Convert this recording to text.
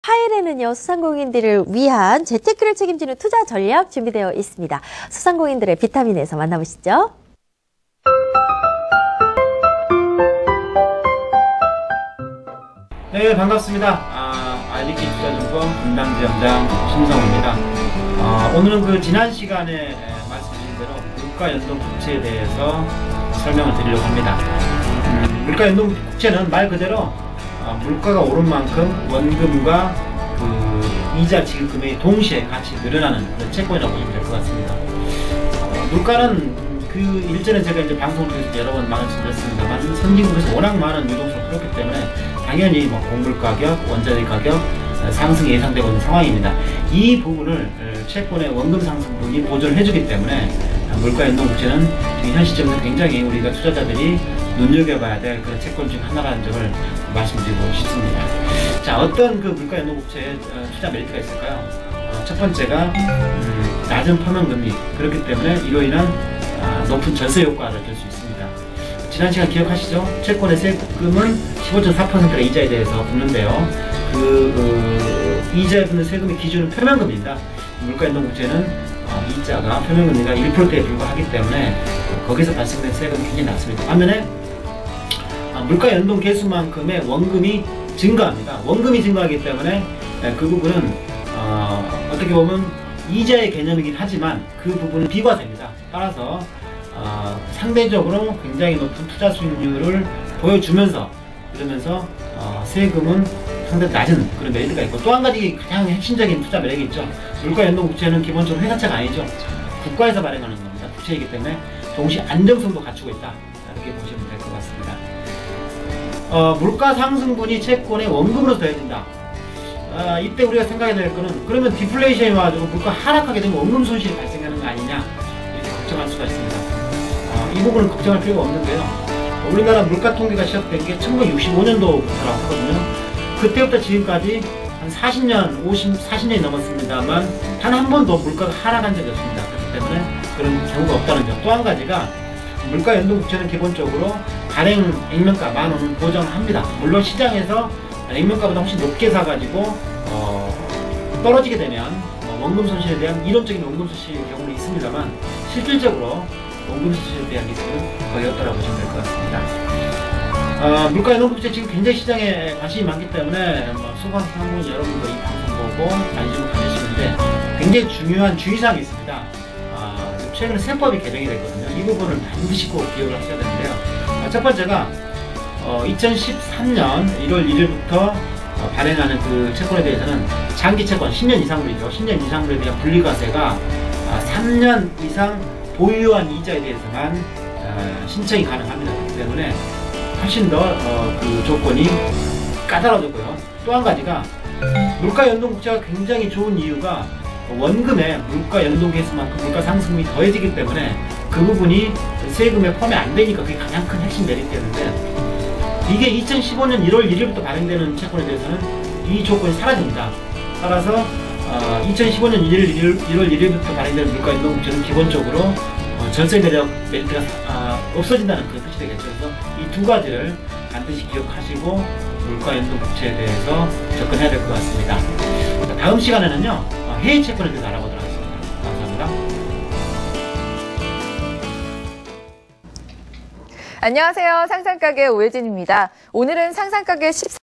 화요일에는요, 소상공인들을 위한 재테크를 책임지는 투자 전략 준비되어 있습니다. 소상공인들의 비타민에서 만나보시죠. 네, 반갑습니다. 알리키 투자증권 분당지점장 심성우입니다. 오늘은 그 지난 시간에 말씀드린 대로 물가 연동 국채에 대해서 설명을 드리려고 합니다. 물가 연동 국채는 말 그대로 물가가 오른 만큼 원금과 그 이자 지급 금액이 동시에 같이 늘어나는 그런 채권이라고 보시면 될 것 같습니다. 물가는 그 일전에 제가 이제 방송을 통해서 여러 번 말씀드렸습니다만 선진국에서 워낙 많은 유동성을 풀었기 때문에 당연히 곡물 가격, 원자재 가격 상승이 예상되고 있는 상황입니다. 이 부분을 채권의 원금 상승분이 보존을 해주기 때문에 물가 연동 국채는 지금 현 시점에서 굉장히 우리가 투자자들이 눈여겨봐야 될 그런 채권 중 하나라는 점을 말씀드리고 싶습니다. 자, 어떤 그 물가 연동 국채의 투자 메리트가 있을까요? 첫 번째가 낮은 표면금리, 그렇기 때문에 이로 인한 높은 전세 효과를 줄 수 있습니다. 지난 시간 기억하시죠? 채권의 세금은 15.4%가 이자에 대해서 붙는데요. 이자에 붙는 세금의 기준은 표면금리입니다. 물가 연동 국채는 이자가 표면금리가 1%에 불과하기 때문에 거기서 발생된 세금이 굉장히 낮습니다. 반면에 물가 연동 개수만큼의 원금이 증가합니다. 원금이 증가하기 때문에 그 부분은 어떻게 보면 이자의 개념이긴 하지만 그 부분은 비과세입니다. 따라서 상대적으로 굉장히 높은 투자 수익률을 보여주면서 그러면서 세금은 상당히 낮은 그런 메리트가 있고, 또 한 가지 가장 핵심적인 투자 매력이 있죠. 물가 연동 국채는 기본적으로 회사채가 아니죠. 국가에서 발행하는 겁니다. 국채이기 때문에 동시에 안정성도 갖추고 있다, 이렇게 보시면 될 것 같습니다. 물가 상승분이 채권의 원금으로 더해진다. 이때 우리가 생각해야 될 거는, 그러면 디플레이션이 와가지고 물가 하락하게 되면 원금 손실이 발생하는 거 아니냐, 이렇게 걱정할 수가 있습니다. 이 부분은 걱정할 필요가 없는데요. 우리나라 물가 통계가 시작된 게 1965년도부터라고 하거든요. 그때부터 지금까지 한 40년이 넘었습니다만 단 한 번도 물가가 하락한 적이 없습니다. 그렇기 때문에 그런 경우가 없다는 점. 또 한 가지가 물가 연동 국채는 기본적으로 발행 액면가 10,000원을 보장합니다. 물론 시장에서 액면가보다 훨씬 높게 사가지고 떨어지게 되면 원금 손실에 대한 이론적인 원금 손실 경우는 있습니다만 실질적으로 원금 손실에 대한 리스크는 거의 없다고 보시면 될 것 같습니다. 물가 연동 국채 지금 굉장히 시장에 관심이 많기 때문에 소상공인 여러분도 이 방송 보고 관심을 가지시는데 굉장히 중요한 주의사항이 있습니다. 최근에 세법이 개정이 됐거든요. 이 부분을 반드시 꼭 기억을 하셔야 되는데요. 첫 번째가 2013년 1월 1일부터 발행하는 그 채권에 대해서는 장기 채권 10년 이상으로죠. 10년 이상으로에 대한 분리과세가 3년 이상 보유한 이자에 대해서만 신청이 가능합니다. 그렇기 때문에 훨씬 더 그 조건이 까다로워졌고요. 또 한 가지가 물가 연동 국채가 굉장히 좋은 이유가 원금에 물가 연동 개수만큼 물가 상승이 더해지기 때문에 그 부분이 세금에 포함이 안 되니까 그게 가장 큰 핵심 메리트였는데, 이게 2015년 1월 1일부터 발행되는 채권에 대해서는 이 조건이 사라집니다. 따라서 2015년 1월 1일부터 발행되는 물가 연동 국채는 기본적으로 전세 메리트가 없어진다는 그 뜻이 되겠죠. 그래서 이 두 가지를 반드시 기억하시고 물가 연동 국채에 대해서 접근해야 될 것 같습니다. 다음 시간에는요, 해외 채권에 대해서 알아보도록 하겠습니다. 감사합니다. 안녕하세요. 상상가게 오혜진입니다. 오늘은 상상가게